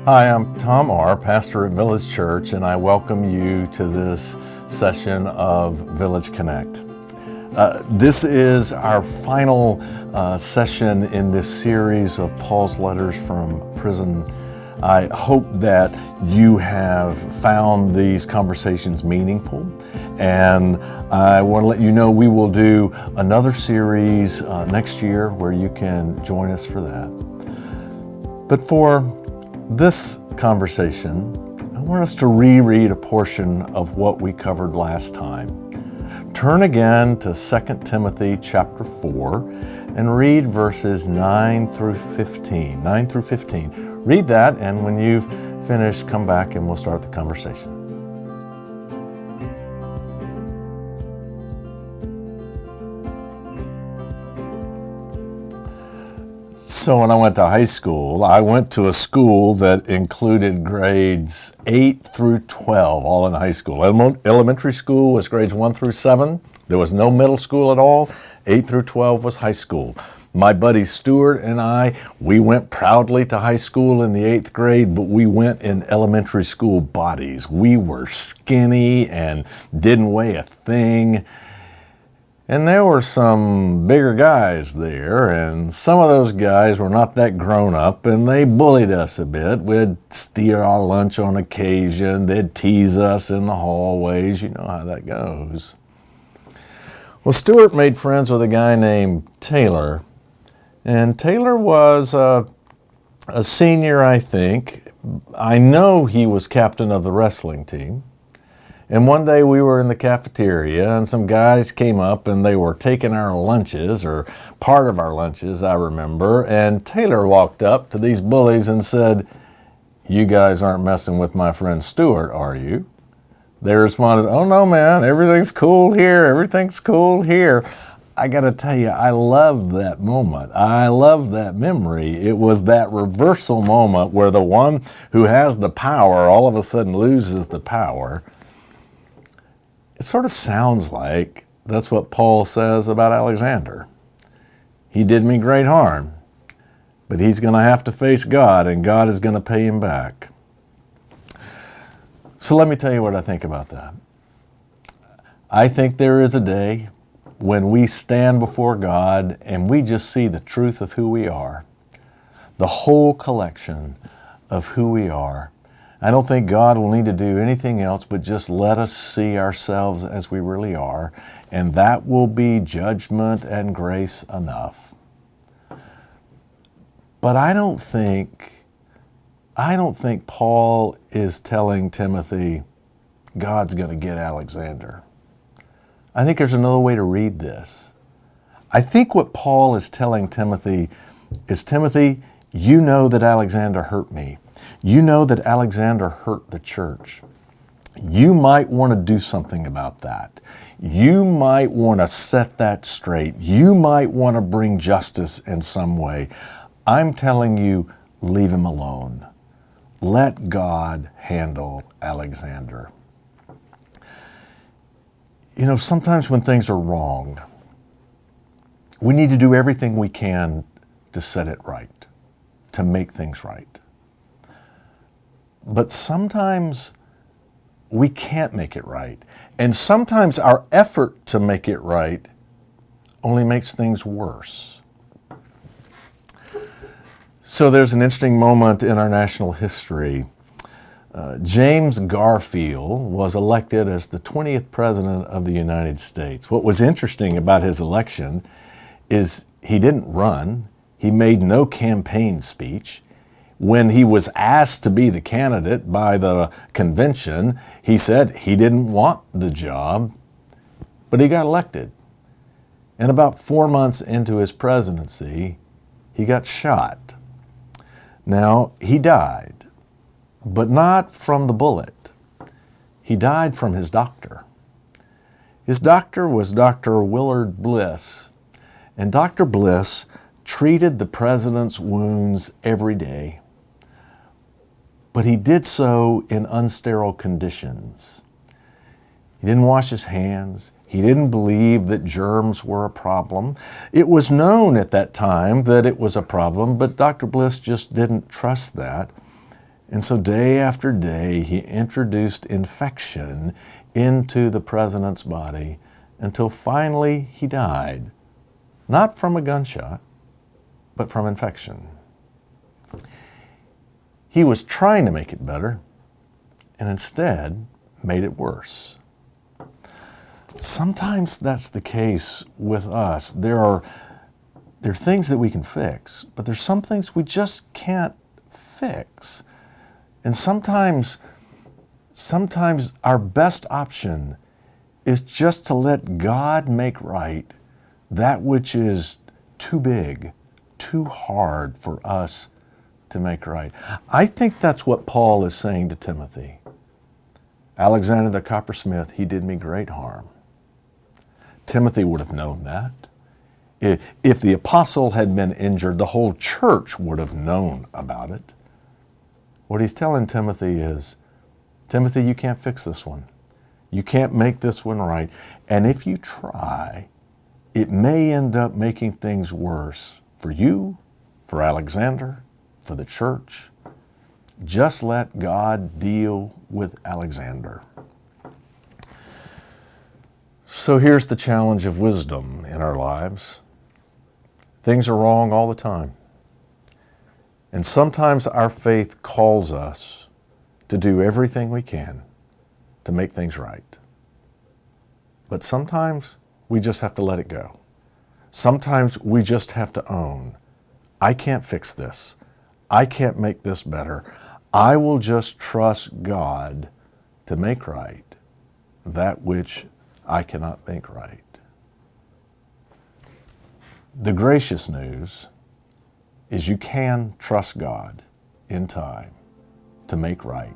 Hi, I'm Tom R., pastor at Village Church, and I welcome you to this session of Village Connect. This is our final session in this series of Paul's letters from prison. I hope that you have found these conversations meaningful, and I want to let you know we will do another series next year where you can join us for that. But for this conversation, I want us to reread a portion of what we covered last time. Turn again to 2 Timothy chapter 4 and read verses 9 through 15. Read that, and when you've finished, come back and we'll start the conversation. So when I went to high school, I went to a school that included grades 8 through 12, all in high school. Elementary school was grades 1 through 7. There was no middle school at all. 8 through 12 was high school. My buddy Stuart and I, we went proudly to high school in the 8th grade, but we went in elementary school bodies. We were skinny and didn't weigh a thing. And there were some bigger guys there, and some of those guys were not that grown up, and they bullied us a bit. We'd steal our lunch on occasion. They'd tease us in the hallways. You know how that goes. Well, Stuart made friends with a guy named Taylor, and Taylor was a senior, I think. I know he was captain of the wrestling team. And one day we were in the cafeteria and some guys came up and they were taking our lunches, or part of our lunches, I remember. And Taylor walked up to these bullies and said, "You guys aren't messing with my friend Stuart, are you?" They responded, "Oh no, man, everything's cool here. Everything's cool here." I got to tell you, I love that moment. I love that memory. It was that reversal moment where the one who has the power all of a sudden loses the power. It sort of sounds like that's what Paul says about Alexander. He did me great harm, but he's going to have to face God, and God is going to pay him back. So let me tell you what I think about that. I think there is a day when we stand before God and we just see the truth of who we are, the whole collection of who we are. I don't think God will need to do anything else but just let us see ourselves as we really are, and that will be judgment and grace enough. But I don't think Paul is telling Timothy, God's going to get Alexander. I think there's another way to read this. I think what Paul is telling Timothy is, Timothy, you know that Alexander hurt me. You know that Alexander hurt the church. You might want to do something about that. You might want to set that straight. You might want to bring justice in some way. I'm telling you, leave him alone. Let God handle Alexander. You know, sometimes when things are wrong, we need to do everything we can to set it right, to make things right. But sometimes we can't make it right. And sometimes our effort to make it right only makes things worse. So there's an interesting moment in our national history. James Garfield was elected as the 20th president of the United States. What was interesting about his election is he didn't run. He made no campaign speech. When he was asked to be the candidate by the convention, he said he didn't want the job, but he got elected. And about 4 months into his presidency, he got shot. Now, he died, but not from the bullet. He died from his doctor. His doctor was Dr. Willard Bliss, and Dr. Bliss treated the president's wounds every day. But he did so in unsterile conditions. He didn't wash his hands. He didn't believe that germs were a problem. It was known at that time that it was a problem, but Dr. Bliss just didn't trust that. And so day after day, he introduced infection into the president's body until finally he died. Not from a gunshot, but from infection. He was trying to make it better, and instead made it worse. Sometimes that's the case with us. There are things that we can fix, but there's some things we just can't fix. And sometimes our best option is just to let God make right that which is too big, too hard for us to make right. I think that's what Paul is saying to Timothy. Alexander the coppersmith, he did me great harm. Timothy would have known that. If the apostle had been injured, the whole church would have known about it. What he's telling Timothy is, Timothy, you can't fix this one. You can't make this one right. And if you try, it may end up making things worse for you, for Alexander, for the church. Just let God deal with Alexander. So here's the challenge of wisdom in our lives. Things are wrong all the time. And sometimes our faith calls us to do everything we can to make things right. But sometimes we just have to let it go. Sometimes we just have to own, I can't fix this. I can't make this better. I will just trust God to make right that which I cannot make right. The gracious news is you can trust God in time to make right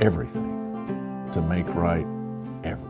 everything, to make right everything.